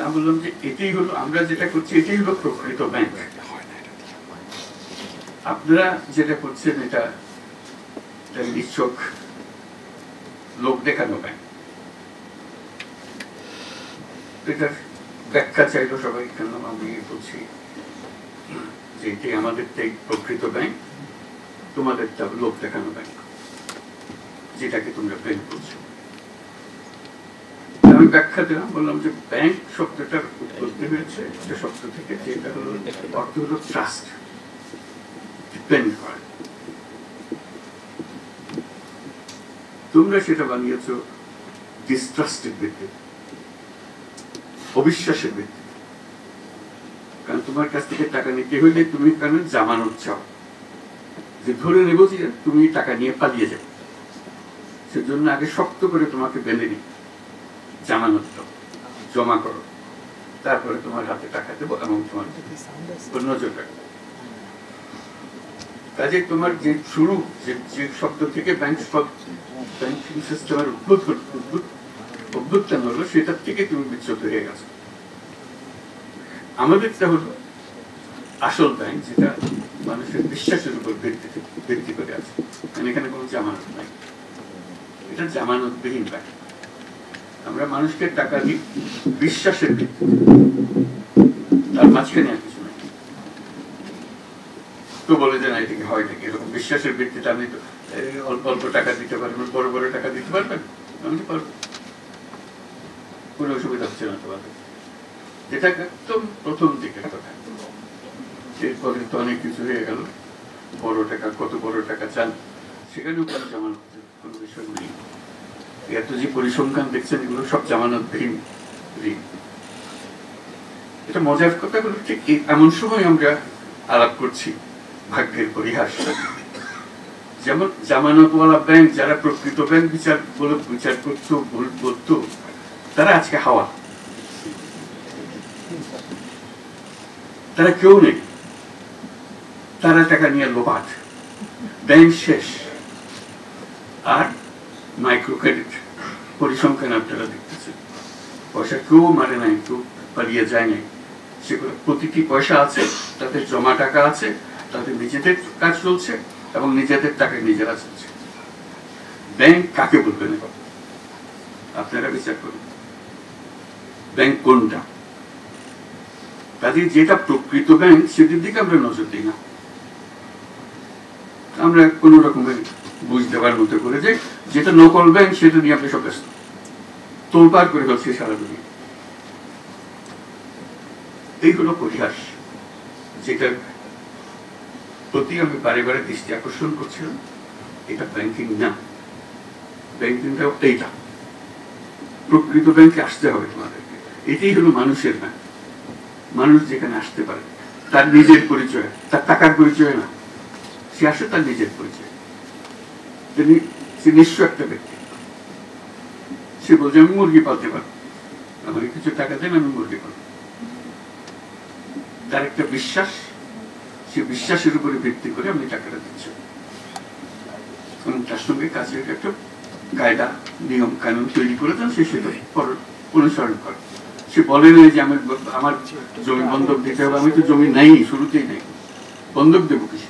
আমি বললাম যে এটাই হলো, আমরা যেটা করছি এটাই হলো প্রকৃত ব্যাংক। আপনারা যেটা করছেন এটা নিছক লোক দেখানো ব্যাংক। এটার ব্যাখ্যা চাইলো সবাই, কেন আমি বলছি যে এটাই আমাদের প্রকৃত ব্যাংক, তোমাদের লোক দেখানো ব্যাংক, যেটাকে তোমরা ব্যাংক বলছো। আমি ব্যাখ্যা দিলাম, বললাম যে ব্যাংক শব্দটার উৎপত্তি হয়েছে একটা শব্দ থেকে, যেটা হলো অর্থ হলো ট্রাস্ট, ডিপেন্ড করা। তোমরা সেটা বানিয়েছো ডিস্ট্রাস্টের ভিত্তিতে, অবিশ্বাসের ভিত্তিতে। কারণ তোমার কাছ থেকে টাকা নিতে হইলে তুমি কেন জামানত চাও, যে ধরে নেবো যে তুমি টাকা নিয়ে পালিয়ে যাবে, সেজন্য আগে শক্ত করে তোমাকে বেঁধে নিই, জামানত দাও, জমা করো, তারপরে তোমার হাতে টাকা দেবো এবং তোমার নজর রাখবো। কাজে তোমার যে শুরু, যে শব্দ থেকে ব্যাংকিং সিস্টেমের অভ্যুত্থান হলো, সেটার থেকে তুমি বিচ্যুত হয়ে গেছো। আমাদেরটা হলো আসল ব্যাংক, যেটা মানুষের বিশ্বাসের উপর ভিত্তি করে আছে। এখানে কোনো জামানত নাই, এটা জামানতবিহীন ব্যাংক। আমরা মানুষকে টাকা দিই বিশ্বাসের ভিত্তিতে, তার মাঝখানে আর কিছু নাই। তো বলে যে না এটাকে হয় নাকি এরকম বিশ্বাসের ভিত্তিতে আপনি তো অল্প অল্প টাকা দিতে পারবেন, বড় বড় টাকা দিতে পারবেন, আমি পারবো, কোনো অসুবিধা হচ্ছে না তোমাদের। যেটা একদম প্রথম দিকের কথা। এরপরে তো অনেক কিছু হয়ে গেল, বড় টাকা, কত বড় টাকা চান, সেখানেও কোনো জামানতের কোনো বিষয় নেই। এত যে পরিসংখ্যান দেখছেন, এগুলো সব জামানতবিহীন ঋণ। এটা মজার কথা হলো, ঠিক এমন সময় আমরা আলাপ করছি ভাগ্যের পরিহাস। যেমন জামানতওয়ালা ব্যাংক, যারা প্রকৃত ব্যাংক বিচার করতো, বলতো, তারা আজকে হাওয়া, তারা কেউ নেই, তারা টাকা নিয়ে লোপাট, ব্যাংক শেষ। আর মাইক্রো ক্রেডিট পরিসংখ্যান আপনারা দেখতেছেন, পয়সা কেউ মারে নাই, কেউ পালিয়ে যায় নাই, সেগুলো প্রতিটি পয়সা আছে, তাদের জমা টাকা আছে, তাদের নিজেদের কাজ চলছে এবং নিজেদের টাকা নিজেরা চলছে। ব্যাংক কাকে বলবেন এখন আপনারা বিচার করুন, ব্যাংক কোনটা? কাজে যেটা প্রকৃত ব্যাংক সেটির দিকে আমরা নজর দিই না। আমরা কোন রকমের বুঝ দেওয়ার মতো করে যে যেটা নকল ব্যাংক সেটা নিয়ে আপনি সব ব্যস্ত, তোলপাড় করে ফেলছে সারা দুনিয়া। এই হলো পরিহাস, যেটার প্রতি আমি বারে বারে দৃষ্টি আকর্ষণ করছিলাম। এটা ব্যাংকিং না, ব্যাংকিংটা এইটা, প্রকৃত ব্যাংকে আসতে হবে তোমাদেরকে। এটাই হলো মানুষের ব্যাংক। মানুষ যেখানে আসতে পারে, তার নিজের পরিচয়, তার টাকার পরিচয় না, সে আসে তার নিজের পরিচয়। সে নিঃস্ব একটা ব্যক্তি, সে বলছে আমি মুরগি পালতে পারবো, আমাকে কিছু টাকা দেন, আমি মুরগি পালবো। তার একটা বিশ্বাস, সে বিশ্বাসের উপরে ভিত্তি করে আমি টাকাটা দিচ্ছি, এবং তার সঙ্গে কাজের একটা কায়দা নিয়ম কানুন তৈরি করে দেন, সে সেটা অনুসরণ করে। সে বলে না যে আমার জমি বন্ধক দিতে হবে, আমি তো জমি নাই, শুরুতেই নাই, বন্ধক দেবো কিছু।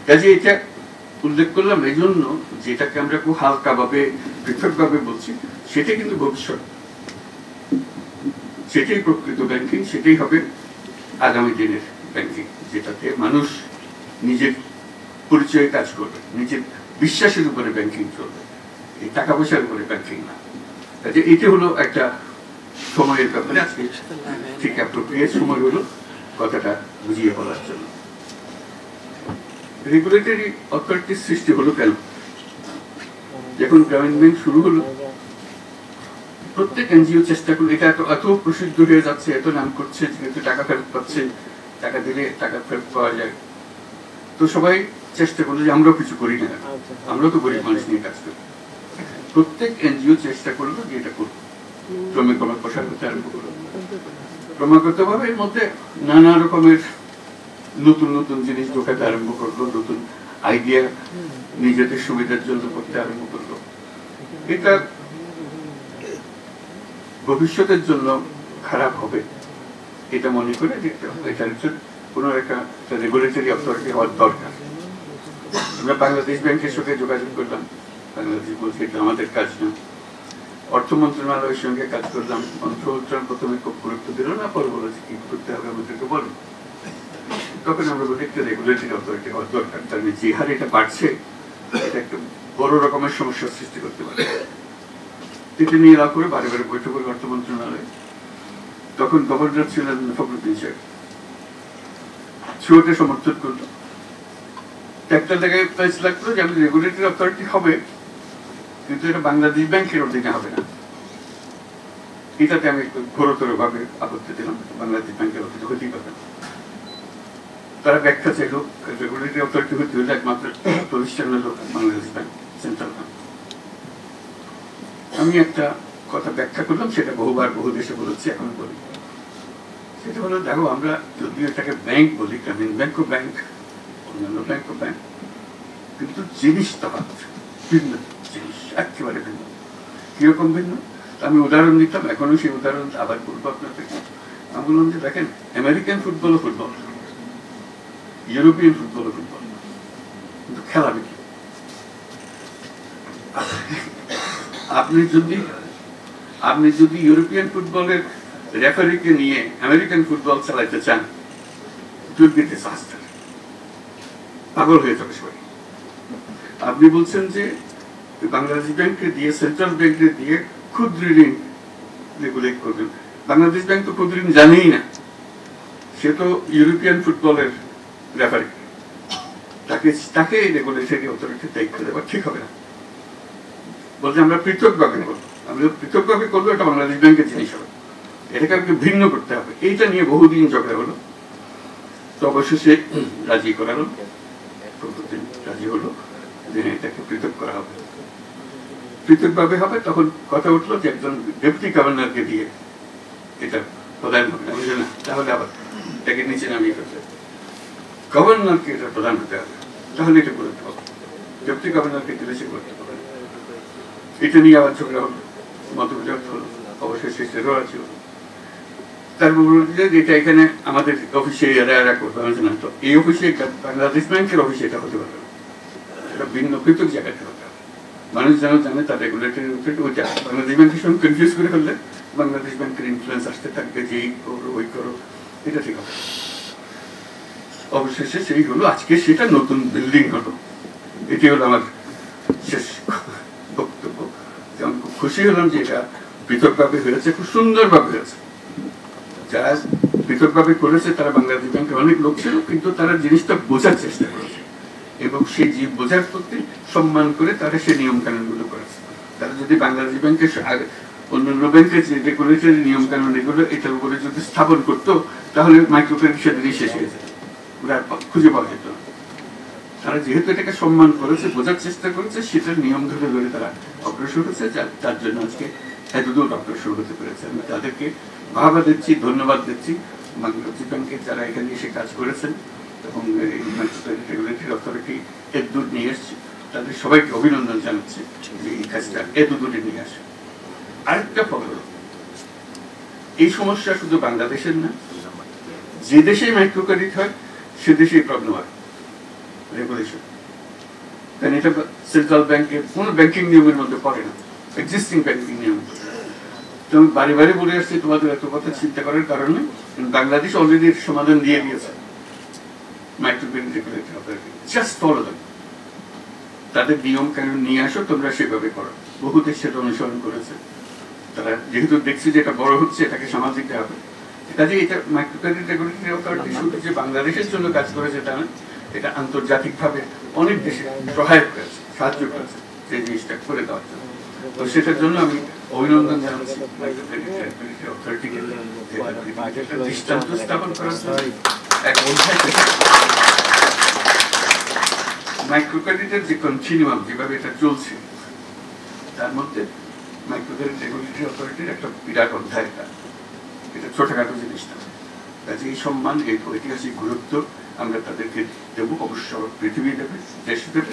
কাজে এটা উল্লেখ করলাম এই জন্য, যেটাকে আমরা খুব হালকা ভাবে পৃথক ভাবে বলছি, সেটা কিন্তু ভবিষ্যৎ, সেটাই প্রকৃত ব্যাংকিং, সেটাই হবে আগামী দিনের ব্যাংকিং, যেটাতে মানুষ নিজের পরিচয়ে কাজ করবে, নিজের বিশ্বাসের উপরে ব্যাংকিং চলবে, এই টাকা পয়সার উপরে ব্যাংকিং না। কাজে এটা হলো একটা সময়ের ব্যাপারে, আজকে ঠিক অ্যাপ্রোপ্রিয়েট সময় হলো কথাটা বুঝিয়ে বলার জন্য। রেগুলেটরি অথরিটির সৃষ্টি হলো কেন? যখন গ্রামীণ ব্যাংক শুরু হলো, প্রত্যেক এনজিও চেষ্টা করলো, এটা এত প্রসিদ্ধ হয়ে যাচ্ছে, এত নাম করছে, যেহেতু টাকা ফেরত পাচ্ছে, টাকা দিলে টাকা ফেরত পাওয়া যায়, তো সবাই চেষ্টা করলো যে আমরাও কিছু করি না, আমরাও তো গরিব মানুষ নিয়ে কাজ করি। প্রত্যেক এনজিও চেষ্টা করলো যে এটা করবো, শ্রমিক প্রসার করতে আরম্ভ করলো। ক্রমাগত ভাবে এর মধ্যে নানা রকমের নতুন নতুন জিনিস ঢোকাতে আরম্ভ করলো, নতুন আইডিয়া নিজেদের সুবিধার জন্য করতে আরম্ভ করলো। এটা ভবিষ্যতের জন্য খারাপ হবে এটা মনে করে দেখতে হবে, এটার কোনো একটা রেগুলেটরি অথরিটি হওয়ার দরকার। আমরা বাংলাদেশ ব্যাংকের সঙ্গে যোগাযোগ করলাম, বাংলাদেশ বলছে এটা আমাদের কাজ না। অর্থ মন্ত্রণালয়ের সঙ্গে কাজ করলাম, অর্থ মন্ত্রণালয় প্রথমে খুব গুরুত্ব দিল না, পরে বলেছে কি করতে হবে আমাদেরকে বলুন। তখন আমরা বলি একটা রেগুলেটরি অথরিটি হওয়ার দরকার, তার যে হারে এটা বাড়ছে এটা একটা বড় রকমের সমস্যার সৃষ্টি করতে পারে। এটা নিয়ে এলাকা করে বারে বারে বৈঠক করে অর্থ মন্ত্রণালয়, তখন গভর্নর ছিলেন ফখরুদ্দিন শেখ, সেটা সমর্থন করলো। একটা জায়গায় প্রাইস লাগলো যে আমি রেগুলেটরি অথরিটি হবে, কিন্তু এটা বাংলাদেশ ব্যাংকের অধীনে হবে না। এটাতে আমি ঘোরতর ভাবে আপত্তি দিলাম, বাংলাদেশ ব্যাংকের অধীনে হতেই পারে না। তারা ব্যাখ্যা চাইল রেগুলেটরি অথরিটি হতে হলে একমাত্র প্রতিষ্ঠান হলো বাংলাদেশ ব্যাংক, সেন্ট্রাল ব্যাংক। আমি একটা কথা ব্যাখ্যা করলাম, সেটা বহুবার বহু দেশে বলেছি, এখন বলি। সেটা হলো, দেখো আমরা যদিও এটাকে ব্যাংক বলি, গ্রামীণ ব্যাংকও ব্যাংক, অন্যান্য ব্যাংকও ব্যাংক, কিন্তু জিনিসটা হচ্ছে ভিন্ন জিনিস, একেবারে ভিন্ন। কিরকম ভিন্ন আমি উদাহরণ দিতাম, এখনো সেই উদাহরণ আবার বলবো আপনাদেরকে। আমি বললাম যে দেখেন, আমেরিকান ফুটবল ও ফুটবল, ইউরোপিয়ান ফুটবল ও ফুটবল, কিন্তু খেলা বেশি। আপনি যদি ইউরোপিয়ান ফুটবলের রেফারিকে নিয়ে আমেরিকান ফুটবল চালাইতে চান, পাগল হয়ে যাবে সবাই। আপনি বলছেন যে বাংলাদেশ ব্যাংকে দিয়ে, সেন্ট্রাল ব্যাংকে দিয়ে ক্ষুদ্র ঋণ রেগুলেট করবেন। বাংলাদেশ ব্যাংক তো ক্ষুদ্র ঋণ জানেই না, সে তো ইউরোপিয়ান ফুটবলের রেফারি, তাকে রেগুলেটরি অথরিটি দায়িত্ব দেওয়া ঠিক হবে না। বলছে আমরা পৃথকভাবে করবো, আমরা পৃথকভাবে করবো, এটা বাংলাদেশ ব্যাংকের জিনিস হবে, এটাকে আমাকে ভিন্ন করতে হবে। এইটা নিয়ে বহুদিন ঝগড়া হলো, তো অবশেষে রাজি করালো, রাজি হলো যে এটাকে পৃথক করা হবে, পৃথকভাবে হবে। তখন কথা উঠলো যে একজন ডেপুটি গভর্নরকে দিয়ে এটা প্রধান হবে না, তাহলে আবার এটাকে নিচে নামিয়ে ফেলবে, গভর্নরকে এটা প্রধান হতে হবে, তাহলে এটা করতে হবে, ডেপুটি গভর্নরকে দিলে সে করতে হবে। এটা নিয়ে আবার ঝগড়া হলো, মতবিরোধ হলো, অবশেষে সেটাও রাজি হলো। তারপর যেটা এখানে আমাদের অফিসে এরা করবে, না তো এই অফিসে বাংলাদেশ ব্যাংকের অফিসে এটা হতে পারবে, এটা ভিন্ন পৃথক জায়গাতে হতে হবে। মানুষ যেন জানে তার রেগুলেটরি ওইটা বাংলাদেশ ব্যাংকের সঙ্গে কনফিউজ করে ফেললে বাংলাদেশ ব্যাংকের ইনফ্লুয়েন্স আসতে থাকবে, যে এই করো ওই করো, এটা ঠিক হবে। অবশেষে সেই হলো, আজকে সেটা নতুন বিল্ডিং হলো। এটি হলো আমার শেষ বক্তব্য। আমি খুব খুশি হলাম যে এটা পৃথকভাবে হয়েছে, খুব সুন্দরভাবে হয়েছে। যারা পৃথকভাবে করেছে তারা বাংলাদেশ ব্যাংকের অনেক লোক ছিল, কিন্তু তারা জিনিসটা বোঝার চেষ্টা করেছে এবং সেই বোঝার প্রতি সম্মান করে তারা সেই নিয়ম কানুন গুলো করেছে। তারা যদি বাংলাদেশ ব্যাংকের অন্যান্য ব্যাংকের যে রেগুলেটরি নিয়ম কানুন এগুলো এটার উপরে যদি স্থাপন করতো, তাহলে মাইক্রো ক্রেডিট সেদিনই শেষ হয়ে যেত, ওরা খুঁজে পাওয়া যেত না। তারা যেহেতু এটাকে সম্মান করেছে, বোঝার চেষ্টা করেছে, সেটার নিয়ম ধরে ধরে তারা অগ্রসর হয়েছে, যার জন্য আজকে এতদূর অগ্রসর হতে পেরেছে। আমি তাদেরকে বাহবা দিচ্ছি, ধন্যবাদ দিচ্ছি। বাংলাদেশ ব্যাংকের যারা এখানে এসে কাজ করেছেন এবং রেগুলেটরি অথরিটি এতদূর নিয়ে এসছে, তাদের সবাইকে অভিনন্দন জানাচ্ছি যে এই কাজটা এতদূরে নিয়ে আসে। আরেকটা ফল হলো, এই সমস্যা শুধু বাংলাদেশের না, যে দেশে মাইক্রো ক্রেডিট হয় সে দেশেই প্রবলেম হয় রেগুলেশন। কারণ এটা সেন্ট্রাল ব্যাংকের কোনো ব্যাংকিং নিয়মের মধ্যে পড়ে না, এক্সিস্টিং ব্যাংকিং নিয়ম। আমি বারে বারে বলে আসছি তোমাদের এত কথা চিন্তা করার কারণে বাংলাদেশ অলরেডি সমাধান দিয়ে দিয়েছে। Micro credit regulatory authority just follow them, তাদের নিয়ম কানুন নিয়ে আসো, তোমরা সেভাবে করো। বহু দেশ সেটা অনুসরণ করেছে। তারা যেহেতু দেখছে যে এটা বড় হচ্ছে, এটাকে সামাল দিতে হবে, কাজে এটা মাইক্রো ক্রেডিট রেগুলেটরি অথরিটি শুধু যে বাংলাদেশের জন্য কাজ করেছে তা না, এটা আন্তর্জাতিকভাবে অনেক দেশে সহায়ক করেছে, সাহায্য করেছে যে জিনিসটা করে দেওয়ার জন্য। তো সেটার জন্য আমি অভিনন্দন জানাচ্ছি মাইক্রো ক্রেডিট রেগুলেটরি অথরিটিকে, দৃষ্টান্ত স্থাপন করার জন্য এক অধ্যায় মাইক্রো ক্রেডিটের যে কন্টিনিউয়াম যেভাবে এটা চলছে, তার মধ্যে মাইক্রো ক্রেডিট রেগুলেটরি অথরিটির একটা বিরাট অধ্যায়। এটা ছোটখাটো জিনিস না, কাজে এই সম্মান, এই ঐতিহাসিক গুরুত্ব আমরা তাদেরকে দেবো। অবশ্য পৃথিবী দেবে, দেশ দেবে,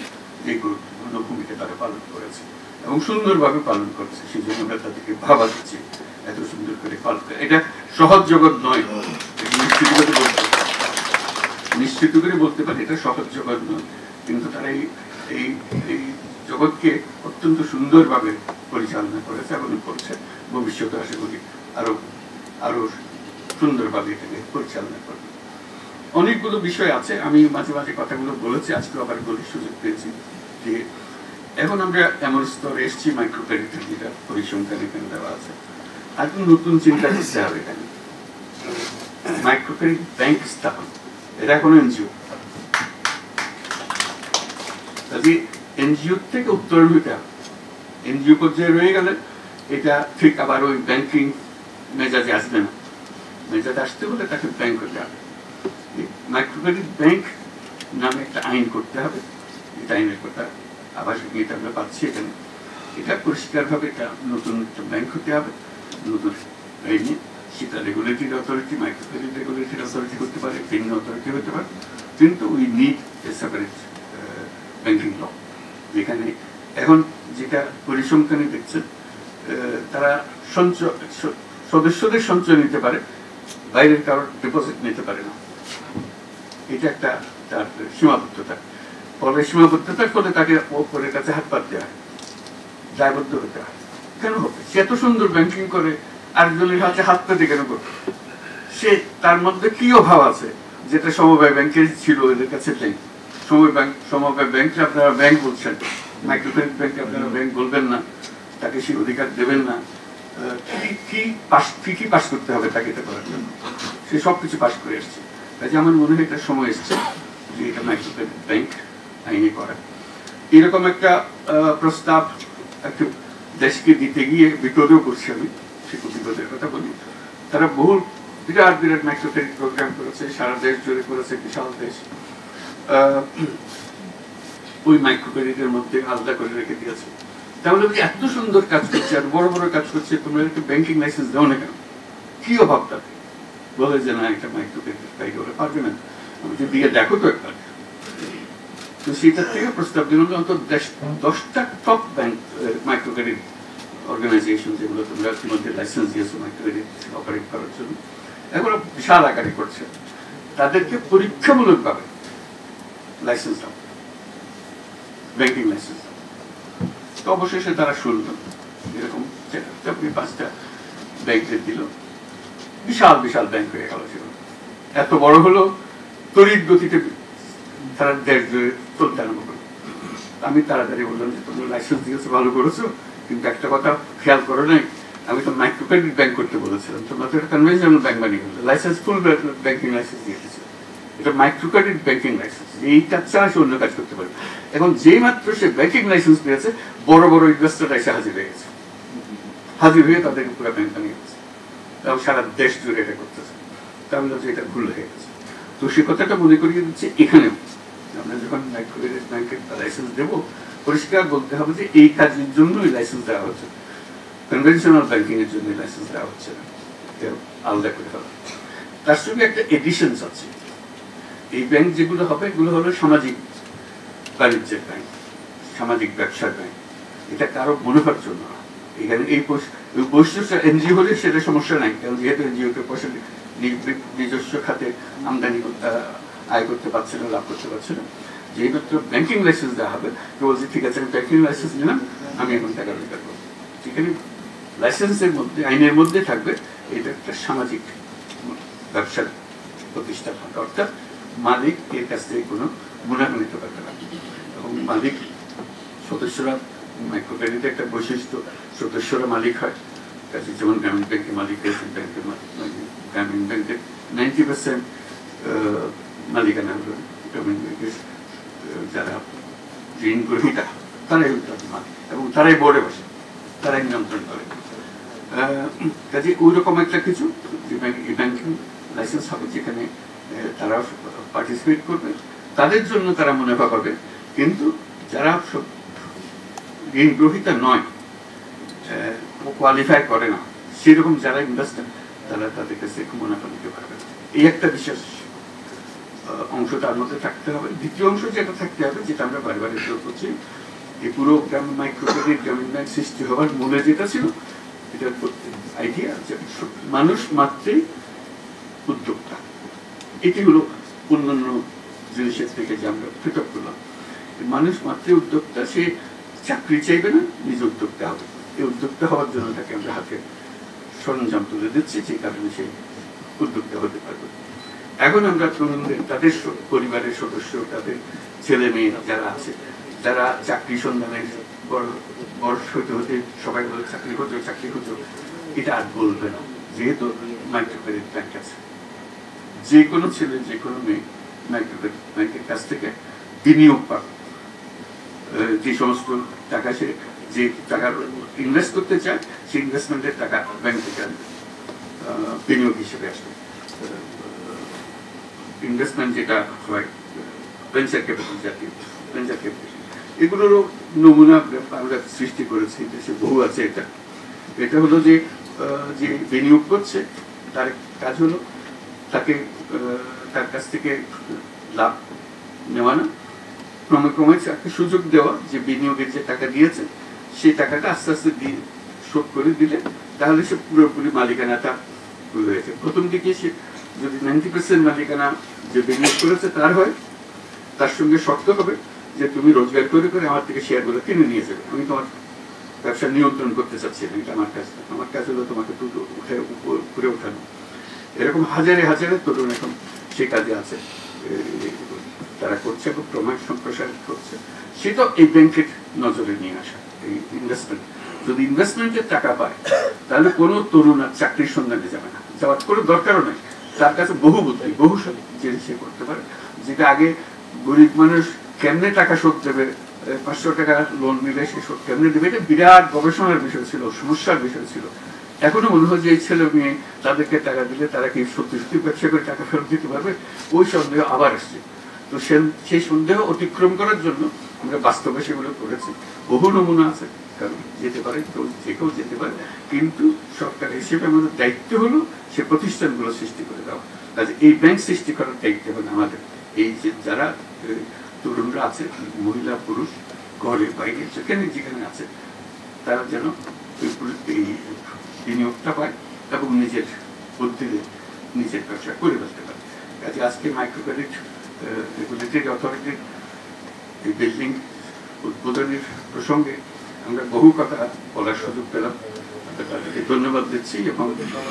এই গুরুত্বপূর্ণ ভূমিকা তারা পালন করেছে এবং সুন্দরভাবে পালন করছে। সেই জন্য আমরা তাদেরকে ভাবা দিচ্ছি এত করে এটা সহজ জগৎ নয়, নিশ্চিত করে বলতে পারে এটা সহজ জগৎ নয়, কিন্তু তারা এই এই জগৎকে অত্যন্ত সুন্দরভাবে পরিচালনা করেছে এবং করছে। ভবিষ্যতে আশা করি আরো আরো সুন্দরভাবে এটাকে পরিচালনা করবে। অনেকগুলো বিষয় আছে, আমি মাঝে মাঝে কথাগুলো বলেছি, আজকে আবার বলার সুযোগ পেয়েছি যে এখন আমরা এমন স্তরে এসেছি মাইক্রো ক্রেডিটের যেটা পরিসংখ্যান এখানে দেওয়া আছে, আর নতুন চিন্তা করতে হবে এখানে। মাইক্রো ক্রেডিট ব্যাংক স্থাপন, এটা এখন এনজিও, কাজে এনজিও থেকে উত্তরণ হইতে হবে। এনজিও পর্যায়ে রয়ে গেলে এটা ঠিক আবার ওই ব্যাংকিং মেজাজে আসবে না, মেজাজে আসতে হলে তাকে ব্যাংক হতে হবে। মাইক্রো ক্রেডিট ব্যাংক নামে একটা আইন করতে হবে, এটা আইনের কথা আবার এটা আমরা পাচ্ছি এখানে। এটা পরিষ্কারভাবে এটা নতুন একটা ব্যাংক হতে হবে, নতুন আইনে সেটা regulatory authority, micro credit regulatory authority করতে পারে, ভিন্ন অথরিটি হতে পারে, কিন্তু we need a separate banking law. যেখানে এখন যেটা পরিসংখ্যানে দেখছেন, তারা সদস্যদের সঞ্চয় নিতে পারে, বাইরের কারোর ডিপোজিট নিতে পারে না। এটা একটা তার সীমাবদ্ধতা। ফলে সীমাবদ্ধতার ফলে তাকে ওপরের কাছে হাত পাততে হয়, দায়বদ্ধ হতে হয়। কেন হবে? সে এত সুন্দর ব্যাংকিং করে, আরেকজনের কাছে হাত পেতে কেন করবে? সে তার মধ্যে কি অভাব আছে যেটা সমবায় ব্যাংকের ছিল, এদের কাছে নেই। সমবায় ব্যাংকে আপনারা ব্যাংক বলছেন, মাইক্রো ক্রেডিট ব্যাংকে আপনারা ব্যাংক বলবেন না, তাকে সেই অধিকার দেবেন না। কি পাস করতে হবে তাকে এটা করার জন্য? সে সবকিছু পাস করে এসছে। কাজে আমার মনে হয় এটা সময় এসছে যে এটা মাইক্রো ক্রেডিট ব্যাংক আইনে করা। এরকম একটা প্রস্তাব একটা দেশকে দিতে গিয়ে বিপদেও করছি আমি, সে বিপদের কথা বলি। তারা বহু বিরাট বিরাট মাইক্রো ক্রেডিট প্রোগ্রাম করেছে, সারা দেশ জুড়ে করেছে, বিশাল দেশ। ওই মাইক্রো ক্রেডিটের মধ্যে আলাদা করে রেখে দিয়েছে। তাহলে এত সুন্দর কাজ করছে আর বড় বড় কাজ করছে, তোমরা একটু ব্যাংকিং লাইসেন্স দাও না কেন? কি অভাব তাতে? বলে যে না, এটা মাইক্রো ক্রেডিট তাই করে পারবে না, আমি যে দিয়ে দেখো তো একবার। তো সেটার থেকে প্রস্তাব দিল অন্তত 10টা top bank micro credit organisation, যেগুলো তোমরা ইতিমধ্যে লাইসেন্স দিয়েছো মাইক্রো ক্রেডিট অপারেট করার জন্য, এগুলো বিশাল আকারে করছে, তাদেরকে পরীক্ষামূলকভাবে লাইসেন্স দাও, ব্যাংকিং লাইসেন্স দাও। তো অবশেষে তারা শুনল, এরকম 4-5টা ব্যাংকের দিল, বিশাল বিশাল ব্যাংক হয়ে গেল। ছিল এত বড় হলো, তড়িৎ গতিতে তারা দেশ জুড়ে চলতে আরম্ভ করলো। আমি তাড়াতাড়ি বললাম যে তোমরা লাইসেন্স দিয়েছো, ভালো করেছো, কিন্তু একটা কথা খেয়াল করো নাই, আমি তো মাইক্রো ক্রেডিট ব্যাংক করতে বলেছিলাম, তোমরা তো একটা কনভেনশনাল ব্যাংক বানিয়ে ফেললে, লাইসেন্স ফুল ব্যাংকিং লাইসেন্স দিয়ে দিচ্ছে, এটা মাইক্রো ক্রেডিট ব্যাংকিং লাইসেন্স, এইটা ছাড়া সে অন্য কাজ করতে পারে। এখন যেই মাত্র সে ব্যাংকিং লাইসেন্স পেয়েছে, বড় বড় ইনভেস্টররা এসে হাজির হয়ে গেছে, হাজির হয়ে তাদেরকে পুরো ব্যাংক বানিয়ে গেছে এবং সারা দেশ জুড়ে এটা করতেছে। তাহলে যে এটা ভুল হয়ে গেছে। তো সে কথাটা মনে করিয়ে দিচ্ছে এখানেও, আমরা যখন মাইক্রো ক্রেডিট ব্যাংকের লাইসেন্স দেবো, পরিষ্কার বলতে হবে যে এই কাজের জন্যই লাইসেন্স দেওয়া হচ্ছে, কনভেনশনাল ব্যাংকিং এর জন্য লাইসেন্স দেওয়া হচ্ছে না, আলাদা করে ফেলা। তার সঙ্গে একটা এডিশনস আছে, এই ব্যাংক যেগুলো হবে এগুলো হলো সামাজিক বাণিজ্যের ব্যাংক, সামাজিক ব্যবসার ব্যাংক, এটা কারো মুনাফার জন্য না। এখানে এই বৈশিষ্ট্য এনজিও হলে সেটা সমস্যা নাই, কারণ যেহেতু এনজিওকে পয়সা নিজস্ব খাতে আমদানি আয় করতে পারছে না, লাভ করতে পারছে না। যেই মাত্র ব্যাংকিং লাইসেন্স দেওয়া হবে, তো বলছি ঠিক আছে আমি ব্যাংকিং লাইসেন্স নিলাম, আমি এখন টাকা রোজগার করবো। সেখানে লাইসেন্সের মধ্যে, আইনের মধ্যে থাকবে এটা একটা সামাজিক ব্যবসার প্রতিষ্ঠান হবে, অর্থাৎ মালিক এর কাছ থেকে কোনো মুনাফা নিতে পারবে না। এবং মালিক সদস্যরা, মাইক্রো ক্রেডিটের একটা বৈশিষ্ট্য, সদস্যরা মালিক হয়। কাজে যেমন গ্রামীণ ব্যাংকের মালিক, ব্যাংকের গ্রামীণ ব্যাংকের 90% মালিকানা হলো গ্রামীণ ব্যাংকের যারা ঋণ গ্রহীতা, তারাই মালিক এবং তারাই বোর্ডে বসে, তারাই নিয়ন্ত্রণ করে। কাজে ওই রকম একটা কিছু ব্যাংকিং লাইসেন্স হবে, যেখানে তারা পার্টিসিপেট করবে, তাদের জন্য তারা মুনাফা পাবে। কিন্তু যারা ঋণ গ্রহীতা নয়, কোয়ালিফাই করে না, সেরকম যারা ইনভেস্টার, তারা তাদের কাছে মুনাফা নিতে পারবে। এই একটা বিশেষ অংশ তার মধ্যে থাকতে হবে। দ্বিতীয় অংশ যেটা থাকতে হবে, যেটা আমরা বারবার উল্লেখ করছি, এই পুরো মাইক্রো ক্রেডিট গ্রামীণ ব্যাংক সৃষ্টি হওয়ার মূলে যেটা ছিল, এটা আইডিয়া যে মানুষ মাত্রই উদ্যোক্তা। এটি হলো অন্যান্য জিনিসের থেকে যে আমরা পৃথক করলাম। মানুষ মাত্রই উদ্যোক্তা, সে চাকরি চাইবে না, নিজে উদ্যোক্তা হবে। এই উদ্যোক্তা হওয়ার জন্য তাকে আমরা হাতে সরঞ্জাম তুলে দিচ্ছি, যে কারণে সে উদ্যোক্তা হতে পারবে। এখন আমরা তরুণদের, তাদের পরিবারের সদস্য, তাদের ছেলে মেয়ে যারা আছে, যারা চাকরি সন্ধানের বয়স হতে হতে সবাই বলে চাকরি খুঁজো চাকরি খুঁজো, এটা আর বলবে না, যেহেতু মাইক্রো ক্রেডিট ব্যাংক আছে। যে কোনো ছেলে, যে কোনো মেয়ে মাইক্রো ক্রেডিট ব্যাংকের কাছ থেকে বিনিয়োগ পাবে। যে সমস্ত টাকা সে যে টাকা ইনভেস্ট করতে চায়, সেই ইনভেস্টমেন্টের টাকা ব্যাংক থেকে আনবে, বিনিয়োগ হিসেবে আসবে। ইনভেস্টমেন্ট যেটা হয় ভেঞ্চার ক্যাপিটাল জাতীয় ভেঞ্চার ক্যাপিটাল, এগুলোরও নমুনা আমরা সৃষ্টি করেছি, দেশে বহু আছে। এটা হলো যে যে বিনিয়োগ করছে তার কাজ হলো তাকে তার কাছ থেকে লাভ নেওয়া না, ক্রমে ক্রমে তাকে সুযোগ দেওয়া যে বিনিয়োগের যে টাকা দিয়েছে সেই টাকাটা আস্তে আস্তে দিয়ে শোধ করে দিলে তাহলে সে পুরোপুরি মালিকানাটা হয়েছে। প্রথম দিকে সে যদি 90% মালিকানা যে বিনিয়োগ করেছে তার হয়, তার সঙ্গে শর্ত হবে যে তুমি রোজগার করে করে আমার থেকে শেয়ারগুলো কিনে নিয়ে যাবে, আমি তোমার ব্যবসা নিয়ন্ত্রণ করতে চাচ্ছি না, এটা আমার কাজ। আমার কাজ হলো তোমাকে উপরে ওঠানো। এরকম হাজারে হাজারে তরুণ এখন সে কাজে আছে, তারা করছে এবং ক্রমশ সম্প্রসার করছে। সেটা এই ব্যাংকের নজরে নিয়ে আসা। এই ইনভেস্টমেন্ট, যদি ইনভেস্টমেন্টের টাকা পায় তাহলে কোনো তরুণ আর চাকরির সন্ধানে যাবে না, যাওয়ার কোনো দরকারও নেই। তার কাছে বহু বুদ্ধি, বহু জিনিস সে করতে পারে, যেটা আগে গরিব মানুষ কেমনে টাকা শোধ দেবে, 500 টাকা লোন নিলে সে শোধ কেমনে দেবে, এটা বিরাট গবেষণার বিষয় ছিল, সমস্যার বিষয় ছিল। এখনো মনে হয় যে এই ছেলে মেয়ে তাদেরকে টাকা দিলে তারা কি সত্যি সত্যি ব্যবসা করে টাকা ফেরত দিতে পারবে, ওই সন্দেহ আবার আসছে। তো সেই সন্দেহ অতিক্রম করার জন্য আমরা বাস্তবে সেগুলো করেছি। বহু নমুনা আছে, কারণ যেতে পারে, যে কেউ যেতে পারে, কিন্তু সরকার হিসেবে আমাদের দায়িত্ব হলো সে প্রতিষ্ঠানগুলো সৃষ্টি করে দেওয়া। কাজে এই ব্যাংক সৃষ্টি করার দায়িত্ব হলো আমাদের। এই যে যারা তরুণরা আছে, মহিলা পুরুষ, ঘরে বাইরে যেখানে যেখানে আছে, তারা যেন এই বিনিয়োগটা পায় এবং নিজের বুদ্ধিতে নিজের ব্যবসা করে ফেলতে পারে। কাজে আজকে মাইক্রো ক্রেডিট রেগুলেটরি অথরিটির এই বিল্ডিং উদ্বোধনের প্রসঙ্গে আমরা বহু কথা বলার সুযোগ পেলাম, তাদেরকে ধন্যবাদ দিচ্ছি। এবং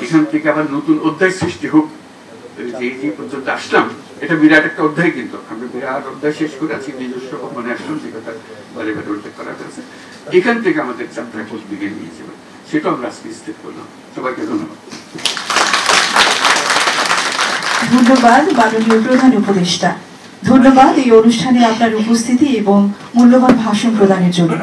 এখান থেকে আবার নতুন অধ্যায় সৃষ্টি হোক। যে পর্যন্ত আসলাম এটা বিরাট একটা অধ্যায়, কিন্তু আমরা বিরাট অধ্যায় শেষ করে আছি নিজস্ব ভবনে আসলাম, যে কথা বারে বারে উল্লেখ করা হয়েছে। এখান থেকে আমাদের যাত্রা কোন দিকে নিয়ে যাবে সেটা আমরা আজকে স্থির করলাম। সবাইকে ধন্যবাদ। ধন্যবাদ মাননীয় প্রধান উপদেষ্টা, ধন্যবাদ এই অনুষ্ঠানে আপনার উপস্থিতি এবং মূল্যবান ভাষণ প্রদানের জন্য।